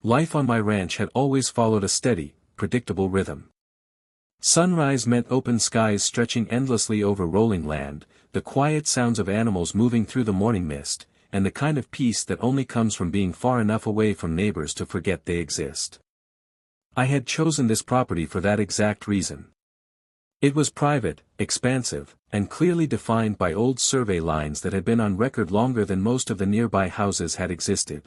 Life on my ranch had always followed a steady, predictable rhythm. Sunrise meant open skies stretching endlessly over rolling land, the quiet sounds of animals moving through the morning mist, and the kind of peace that only comes from being far enough away from neighbors to forget they exist. I had chosen this property for that exact reason. It was private, expansive, and clearly defined by old survey lines that had been on record longer than most of the nearby houses had existed.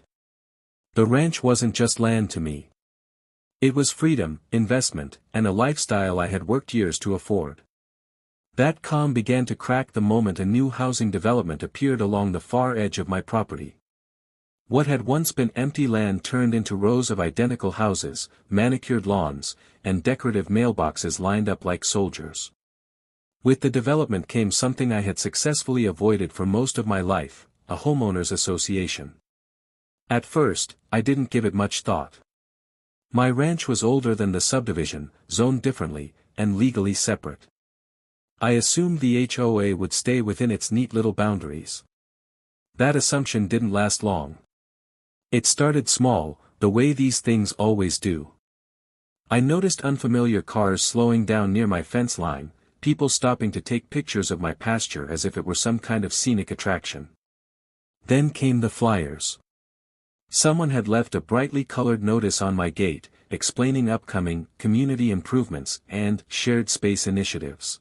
The ranch wasn't just land to me. It was freedom, investment, and a lifestyle I had worked years to afford. That calm began to crack the moment a new housing development appeared along the far edge of my property. What had once been empty land turned into rows of identical houses, manicured lawns, and decorative mailboxes lined up like soldiers. With the development came something I had successfully avoided for most of my life, a homeowners association. At first, I didn't give it much thought. My ranch was older than the subdivision, zoned differently, and legally separate. I assumed the HOA would stay within its neat little boundaries. That assumption didn't last long. It started small, the way these things always do. I noticed unfamiliar cars slowing down near my fence line, people stopping to take pictures of my pasture as if it were some kind of scenic attraction. Then came the flyers. Someone had left a brightly colored notice on my gate, explaining upcoming community improvements and shared space initiatives.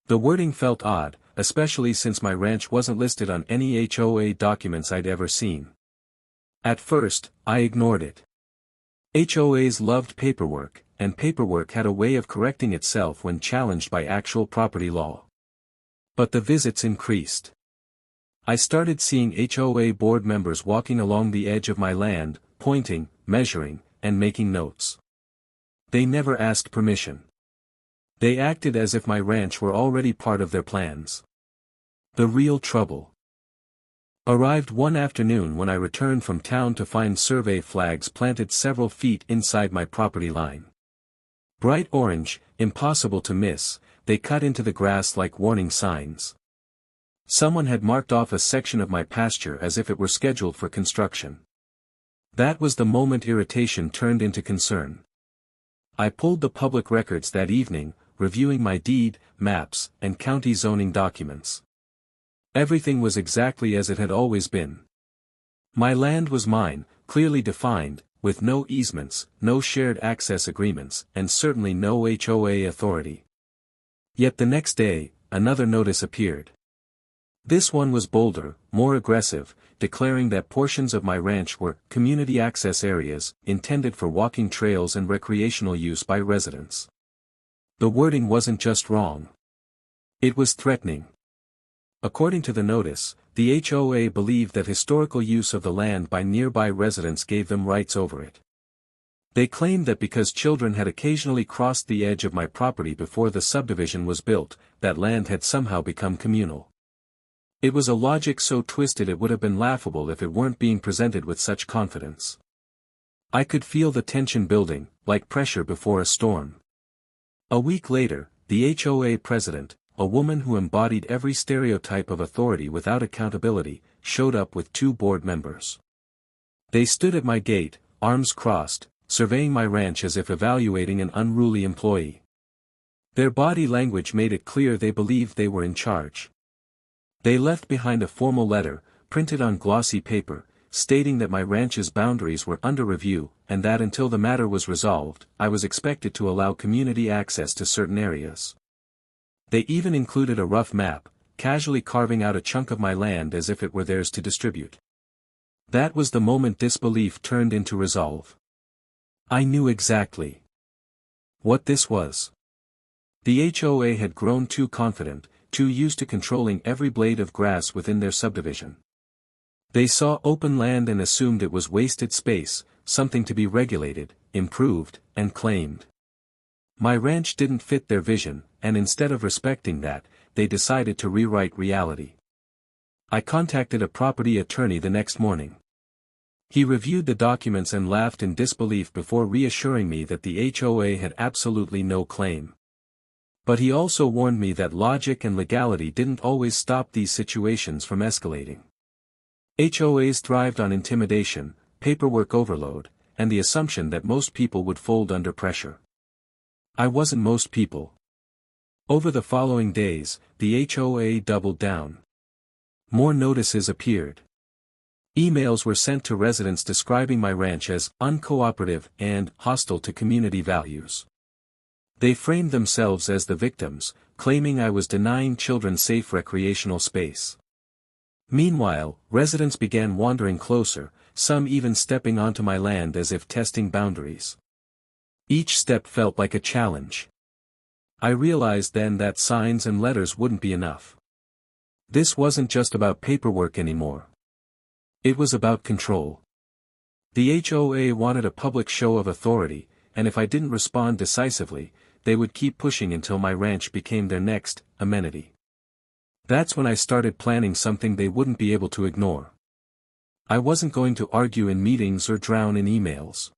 The wording felt odd, especially since my ranch wasn't listed on any HOA documents I'd ever seen. At first, I ignored it. HOAs loved paperwork, and paperwork had a way of correcting itself when challenged by actual property law. But the visits increased. I started seeing HOA board members walking along the edge of my land, pointing, measuring, and making notes. They never asked permission. They acted as if my ranch were already part of their plans. The real trouble arrived one afternoon when I returned from town to find survey flags planted several feet inside my property line. Bright orange, impossible to miss, they cut into the grass like warning signs. Someone had marked off a section of my pasture as if it were scheduled for construction. That was the moment irritation turned into concern. I pulled the public records that evening, reviewing my deed, maps, and county zoning documents. Everything was exactly as it had always been. My land was mine, clearly defined, with no easements, no shared access agreements, and certainly no HOA authority. Yet the next day, another notice appeared. This one was bolder, more aggressive, declaring that portions of my ranch were community access areas, intended for walking trails and recreational use by residents. The wording wasn't just wrong. It was threatening. According to the notice, the HOA believed that historical use of the land by nearby residents gave them rights over it. They claimed that because children had occasionally crossed the edge of my property before the subdivision was built, that land had somehow become communal. It was a logic so twisted it would have been laughable if it weren't being presented with such confidence. I could feel the tension building, like pressure before a storm. A week later, the HOA president, a woman who embodied every stereotype of authority without accountability, showed up with 2 board members. They stood at my gate, arms crossed, surveying my ranch as if evaluating an unruly employee. Their body language made it clear they believed they were in charge. They left behind a formal letter, printed on glossy paper, stating that my ranch's boundaries were under review, and that until the matter was resolved, I was expected to allow community access to certain areas. They even included a rough map, casually carving out a chunk of my land as if it were theirs to distribute. That was the moment disbelief turned into resolve. I knew exactly what this was. The HOA had grown too confident, too used to controlling every blade of grass within their subdivision. They saw open land and assumed it was wasted space, something to be regulated, improved, and claimed. My ranch didn't fit their vision, and instead of respecting that, they decided to rewrite reality. I contacted a property attorney the next morning. He reviewed the documents and laughed in disbelief before reassuring me that the HOA had absolutely no claim. But he also warned me that logic and legality didn't always stop these situations from escalating. HOAs thrived on intimidation, paperwork overload, and the assumption that most people would fold under pressure. I wasn't most people. Over the following days, the HOA doubled down. More notices appeared. Emails were sent to residents describing my ranch as uncooperative and hostile to community values. They framed themselves as the victims, claiming I was denying children safe recreational space. Meanwhile, residents began wandering closer, some even stepping onto my land as if testing boundaries. Each step felt like a challenge. I realized then that signs and letters wouldn't be enough. This wasn't just about paperwork anymore. It was about control. The HOA wanted a public show of authority, and if I didn't respond decisively, they would keep pushing until my ranch became their next amenity. That's when I started planning something they wouldn't be able to ignore. I wasn't going to argue in meetings or drown in emails.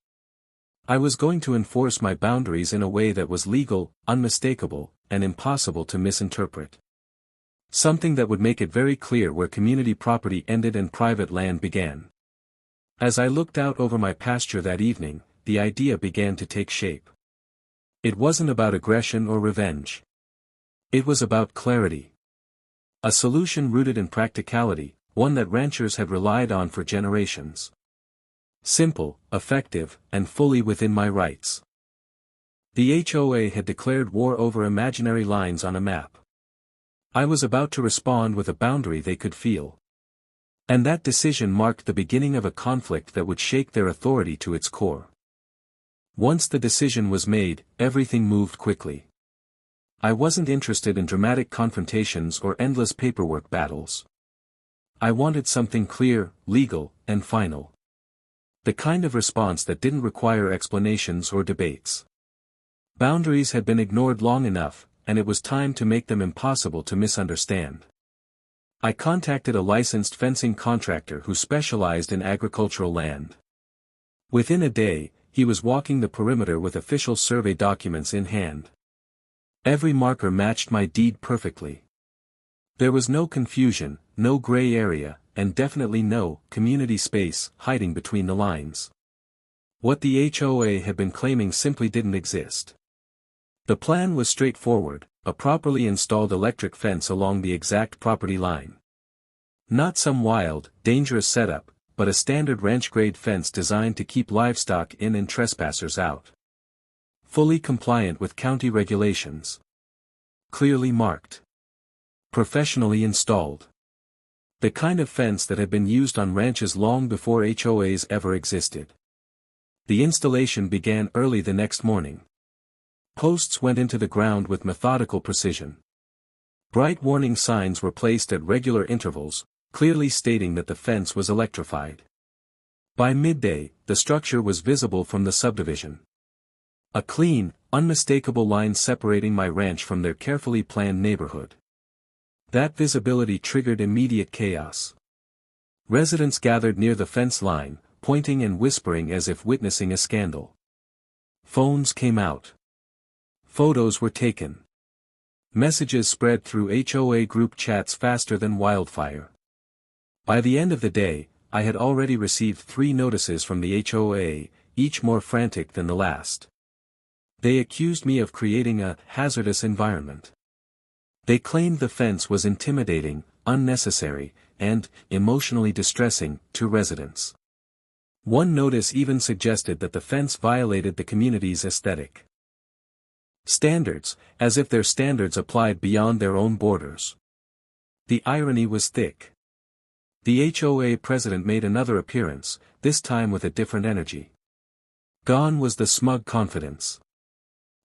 I was going to enforce my boundaries in a way that was legal, unmistakable, and impossible to misinterpret. Something that would make it very clear where community property ended and private land began. As I looked out over my pasture that evening, the idea began to take shape. It wasn't about aggression or revenge. It was about clarity. A solution rooted in practicality, one that ranchers had relied on for generations. Simple, effective, and fully within my rights. The HOA had declared war over imaginary lines on a map. I was about to respond with a boundary they could feel. And that decision marked the beginning of a conflict that would shake their authority to its core. Once the decision was made, everything moved quickly. I wasn't interested in dramatic confrontations or endless paperwork battles. I wanted something clear, legal, and final. The kind of response that didn't require explanations or debates. Boundaries had been ignored long enough, and it was time to make them impossible to misunderstand. I contacted a licensed fencing contractor who specialized in agricultural land. Within a day, he was walking the perimeter with official survey documents in hand. Every marker matched my deed perfectly. There was no confusion, no gray area, and definitely no community space hiding between the lines. What the HOA had been claiming simply didn't exist. The plan was straightforward, a properly installed electric fence along the exact property line. Not some wild, dangerous setup, but a standard ranch-grade fence designed to keep livestock in and trespassers out. Fully compliant with county regulations. Clearly marked. Professionally installed. The kind of fence that had been used on ranches long before HOAs ever existed. The installation began early the next morning. Posts went into the ground with methodical precision. Bright warning signs were placed at regular intervals, clearly stating that the fence was electrified. By midday, the structure was visible from the subdivision. A clean, unmistakable line separating my ranch from their carefully planned neighborhood. That visibility triggered immediate chaos. Residents gathered near the fence line, pointing and whispering as if witnessing a scandal. Phones came out. Photos were taken. Messages spread through HOA group chats faster than wildfire. By the end of the day, I had already received 3 notices from the HOA, each more frantic than the last. They accused me of creating a hazardous environment. They claimed the fence was intimidating, unnecessary, and emotionally distressing to residents. One notice even suggested that the fence violated the community's aesthetic standards, as if their standards applied beyond their own borders. The irony was thick. The HOA president made another appearance, this time with a different energy. Gone was the smug confidence.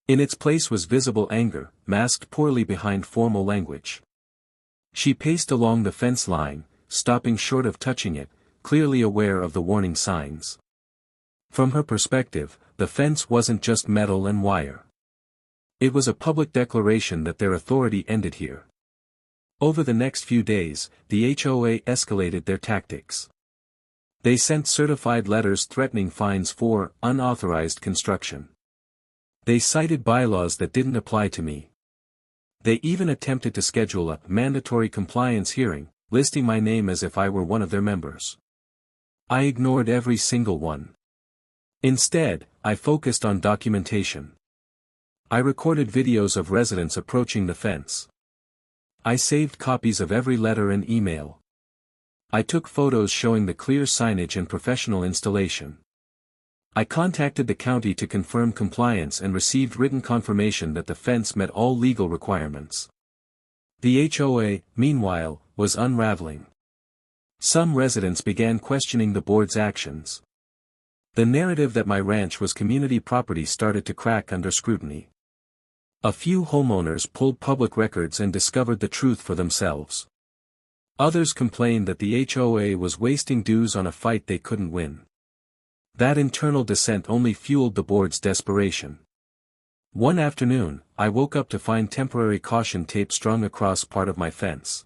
In its place was visible anger, masked poorly behind formal language. She paced along the fence line, stopping short of touching it, clearly aware of the warning signs. From her perspective, the fence wasn't just metal and wire. It was a public declaration that their authority ended here. Over the next few days, the HOA escalated their tactics. They sent certified letters threatening fines for unauthorized construction. They cited bylaws that didn't apply to me. They even attempted to schedule a mandatory compliance hearing, listing my name as if I were one of their members. I ignored every single one. Instead, I focused on documentation. I recorded videos of residents approaching the fence. I saved copies of every letter and email. I took photos showing the clear signage and professional installation. I contacted the county to confirm compliance and received written confirmation that the fence met all legal requirements. The HOA, meanwhile, was unraveling. Some residents began questioning the board's actions. The narrative that my ranch was community property started to crack under scrutiny. A few homeowners pulled public records and discovered the truth for themselves. Others complained that the HOA was wasting dues on a fight they couldn't win. That internal dissent only fueled the board's desperation. One afternoon, I woke up to find temporary caution tape strung across part of my fence.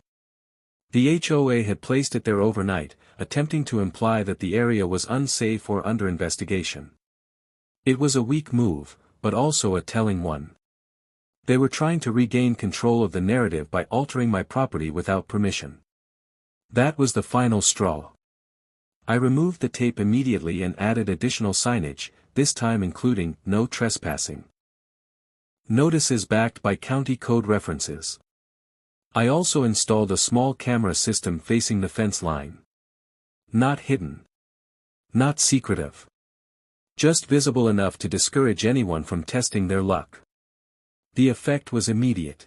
The HOA had placed it there overnight, attempting to imply that the area was unsafe or under investigation. It was a weak move, but also a telling one. They were trying to regain control of the narrative by altering my property without permission. That was the final straw. I removed the tape immediately and added additional signage, this time including no trespassing notices backed by county code references. I also installed a small camera system facing the fence line. Not hidden. Not secretive. Just visible enough to discourage anyone from testing their luck. The effect was immediate.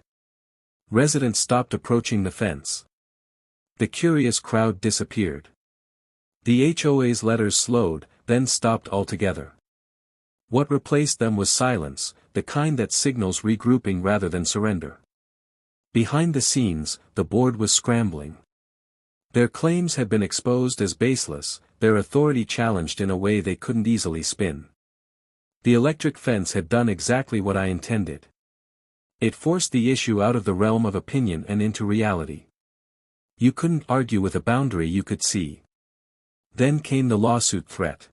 Residents stopped approaching the fence. The curious crowd disappeared. The HOA's letters slowed, then stopped altogether. What replaced them was silence, the kind that signals regrouping rather than surrender. Behind the scenes, the board was scrambling. Their claims had been exposed as baseless, their authority challenged in a way they couldn't easily spin. The electric fence had done exactly what I intended. It forced the issue out of the realm of opinion and into reality. You couldn't argue with a boundary you could see. Then came the lawsuit threat.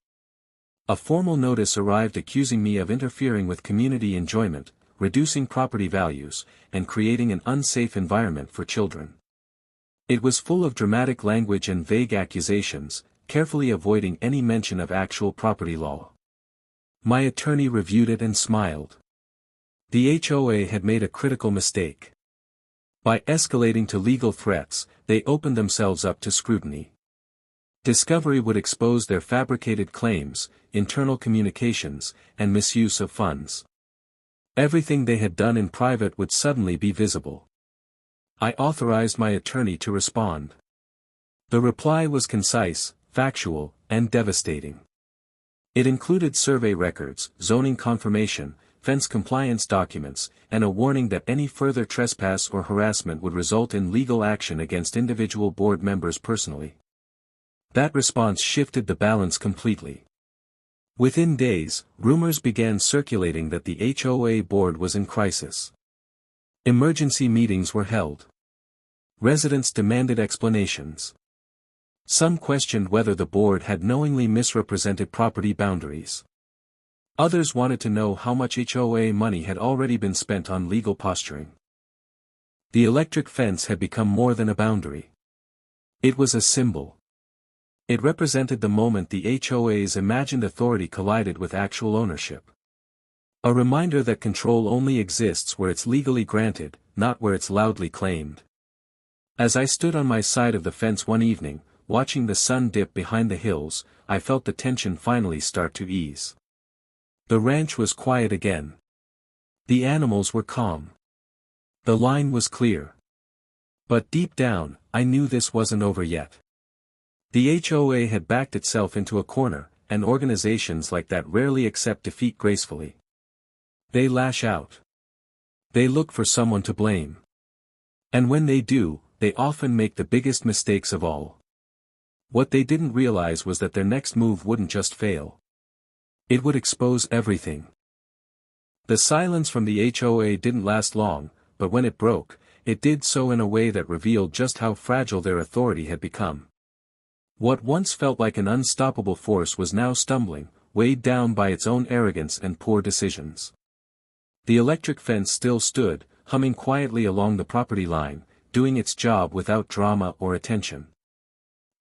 A formal notice arrived accusing me of interfering with community enjoyment, reducing property values, and creating an unsafe environment for children. It was full of dramatic language and vague accusations, carefully avoiding any mention of actual property law. My attorney reviewed it and smiled. The HOA had made a critical mistake. By escalating to legal threats, they opened themselves up to scrutiny. Discovery would expose their fabricated claims, internal communications, and misuse of funds. Everything they had done in private would suddenly be visible. I authorized my attorney to respond. The reply was concise, factual, and devastating. It included survey records, zoning confirmation, fence compliance documents, and a warning that any further trespass or harassment would result in legal action against individual board members personally. That response shifted the balance completely. Within days, rumors began circulating that the HOA board was in crisis. Emergency meetings were held. Residents demanded explanations. Some questioned whether the board had knowingly misrepresented property boundaries. Others wanted to know how much HOA money had already been spent on legal posturing. The electric fence had become more than a boundary. It was a symbol. It represented the moment the HOA's imagined authority collided with actual ownership. A reminder that control only exists where it's legally granted, not where it's loudly claimed. As I stood on my side of the fence one evening, watching the sun dip behind the hills, I felt the tension finally start to ease. The ranch was quiet again. The animals were calm. The line was clear. But deep down, I knew this wasn't over yet. The HOA had backed itself into a corner, and organizations like that rarely accept defeat gracefully. They lash out. They look for someone to blame. And when they do, they often make the biggest mistakes of all. What they didn't realize was that their next move wouldn't just fail. It would expose everything. The silence from the HOA didn't last long, but when it broke, it did so in a way that revealed just how fragile their authority had become. What once felt like an unstoppable force was now stumbling, weighed down by its own arrogance and poor decisions. The electric fence still stood, humming quietly along the property line, doing its job without drama or attention.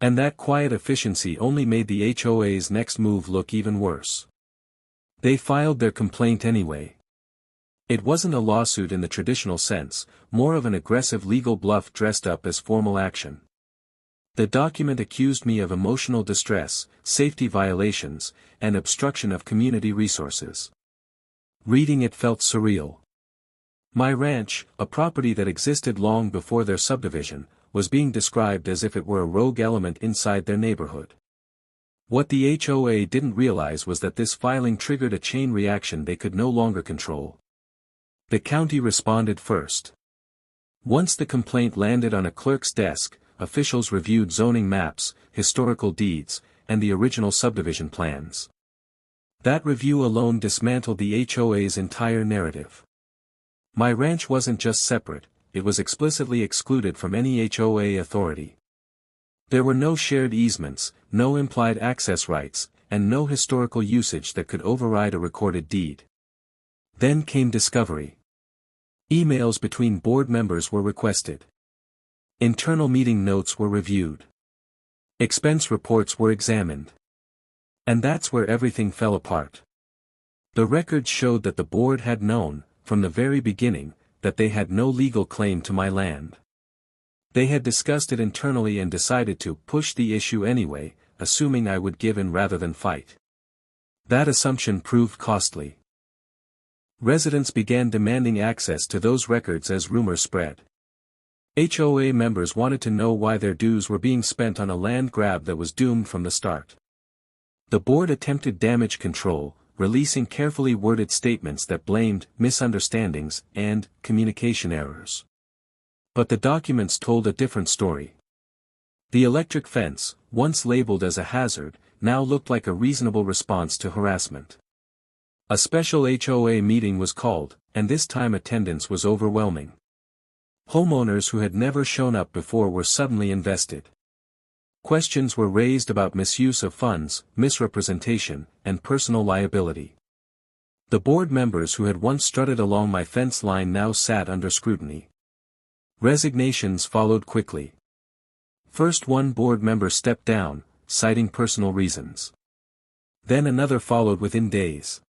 And that quiet efficiency only made the HOA's next move look even worse. They filed their complaint anyway. It wasn't a lawsuit in the traditional sense, more of an aggressive legal bluff dressed up as formal action. The document accused me of emotional distress, safety violations, and obstruction of community resources. Reading it felt surreal. My ranch, a property that existed long before their subdivision, was being described as if it were a rogue element inside their neighborhood. What the HOA didn't realize was that this filing triggered a chain reaction they could no longer control. The county responded first. Once the complaint landed on a clerk's desk, officials reviewed zoning maps, historical deeds, and the original subdivision plans. That review alone dismantled the HOA's entire narrative. My ranch wasn't just separate, it was explicitly excluded from any HOA authority. There were no shared easements, no implied access rights, and no historical usage that could override a recorded deed. Then came discovery. Emails between board members were requested. Internal meeting notes were reviewed. Expense reports were examined. And that's where everything fell apart. The records showed that the board had known, from the very beginning, that they had no legal claim to my land. They had discussed it internally and decided to push the issue anyway, assuming I would give in rather than fight. That assumption proved costly. Residents began demanding access to those records as rumors spread. HOA members wanted to know why their dues were being spent on a land grab that was doomed from the start. The board attempted damage control, releasing carefully worded statements that blamed misunderstandings and communication errors. But the documents told a different story. The electric fence, once labeled as a hazard, now looked like a reasonable response to harassment. A special HOA meeting was called, and this time attendance was overwhelming. Homeowners who had never shown up before were suddenly invested. Questions were raised about misuse of funds, misrepresentation, and personal liability. The board members who had once strutted along my fence line now sat under scrutiny. Resignations followed quickly. First one board member stepped down, citing personal reasons. Then another followed within days.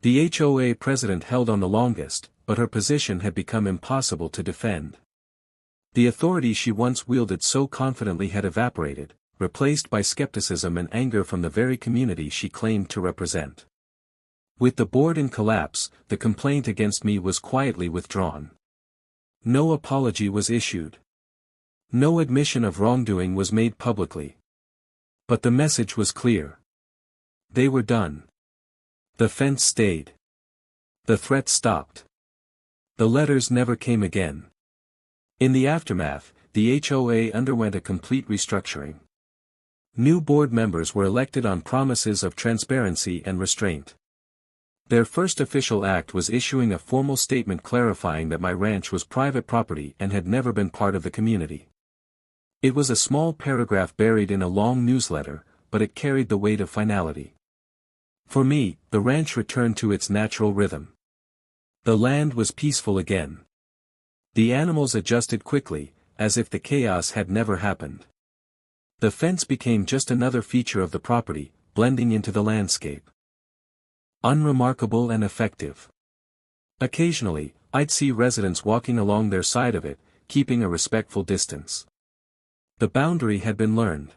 The HOA president held on the longest, but her position had become impossible to defend. The authority she once wielded so confidently had evaporated, replaced by skepticism and anger from the very community she claimed to represent. With the board in collapse, the complaint against me was quietly withdrawn. No apology was issued. No admission of wrongdoing was made publicly. But the message was clear. They were done. The fence stayed. The threat stopped. The letters never came again. In the aftermath, the HOA underwent a complete restructuring. New board members were elected on promises of transparency and restraint. Their first official act was issuing a formal statement clarifying that my ranch was private property and had never been part of the community. It was a small paragraph buried in a long newsletter, but it carried the weight of finality. For me, the ranch returned to its natural rhythm. The land was peaceful again. The animals adjusted quickly, as if the chaos had never happened. The fence became just another feature of the property, blending into the landscape. Unremarkable and effective. Occasionally, I'd see residents walking along their side of it, keeping a respectful distance. The boundary had been learned.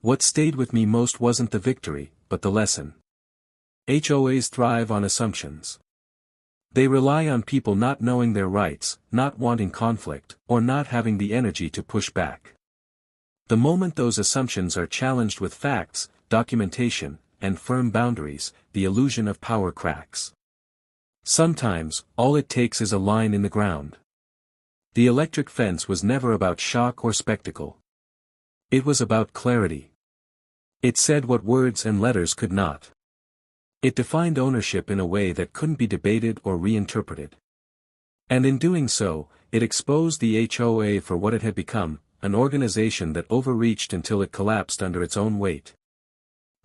What stayed with me most wasn't the victory, but the lesson. HOAs thrive on assumptions. They rely on people not knowing their rights, not wanting conflict, or not having the energy to push back. The moment those assumptions are challenged with facts, documentation, and firm boundaries, the illusion of power cracks. Sometimes, all it takes is a line in the ground. The electric fence was never about shock or spectacle. It was about clarity. It said what words and letters could not. It defined ownership in a way that couldn't be debated or reinterpreted. And in doing so, it exposed the HOA for what it had become, an organization that overreached until it collapsed under its own weight.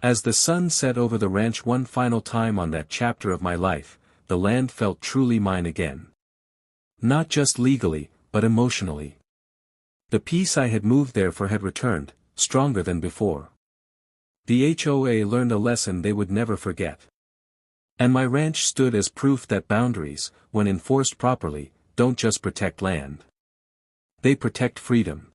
As the sun set over the ranch one final time on that chapter of my life, the land felt truly mine again. Not just legally, but emotionally. The peace I had moved there for had returned, stronger than before. The HOA learned a lesson they would never forget. And my ranch stood as proof that boundaries, when enforced properly, don't just protect land. They protect freedom.